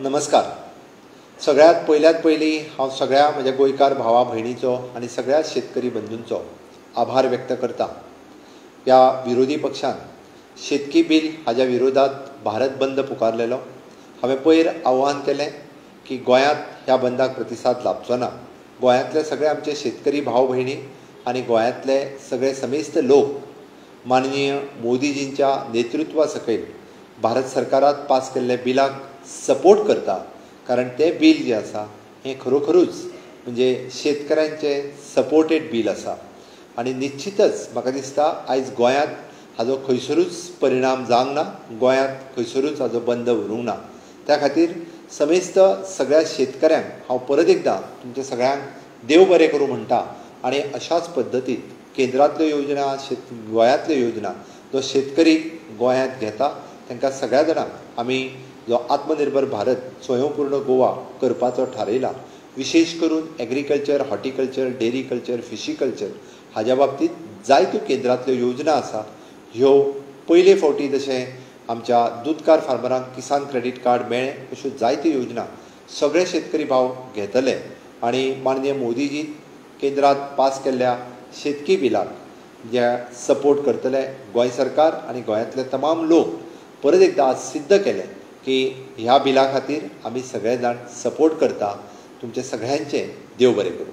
नमस्कार. सगळ्यात पयली हांव सगळ्या म्हज्या गोंयकार भावा भयणीचो आनी सगळ्या शेतकरी बंधूंचो आभार व्यक्त करता. ह्या विरोधी पक्षान शेतकी बिल हाच्या विरोधात भारत बंद पुकारलेलो. हांवें पयर आव्हान केलें की गोंयांत ह्या बंदाक प्रतिसाद लाभचो ना. गोंयांतले सगळे आमचे शेतकरी भाव भयणी आनी गोंयांतले सगळे समेस्त लोक माननीय मोदीजींच्या नेतृत्वा सकयल भारत सरकारात पास केल्ले बिलाक सपोर्ट करता. कारण ते बिल जे आसा हें खरोखरूच म्हणजे शेतकऱ्यांचे सपोर्टेड बिल आसा आनी निश्चितच म्हाका दिसता आयज गोंयांत हाजो खंयसरूच परिणाम जावंक ना. गोंयांत खंयसरूच हाजो बंद उरूंक ना. त्या खातीर समेस्त सगळ्या शेतकऱ्यांक हांव परत एकदां तुमच्या सगळ्यांक देव बरें करूं म्हणटा आनी अशाच पद्दतीन केंद्रांतल्यो योजना गोंयांतल्यो योजना जो शेतकरी गोंयांत घेता तांकां सगळ्या जाणांक आमी जो आत्मनिर्भर भारत स्वयंपूर्ण गोवा करपाचो थारयला. विशेष करून एग्रीकल्चर, हॉर्टिकल्चर, डेरी कल्चर, फिशीकल्चर हाज्या बाबतींत जायत्यो केंद्रांतल्यो योजना आसा. ह्यो पयले फावटी जशें आमच्या दूदकार फार्मरांक किसान क्रेडीट कार्ड मेळ्ळें अश्यो जायत्यो योजना सगळे शेतकरी भाव घेतले आनी माननीय मोदीजी केंद्रांत पास केल्ल्या शेतकी बिलाक जे सपोर्ट करतले गोंय सरकार आनी गोंयांतले तमाम लोक परत एकदां आज सिद्ध केलें की ह्या बिला खातीर आमी सगळे जाण सपोर्ट करता. तुमचे सगळ्यांचे देव बरें करूं.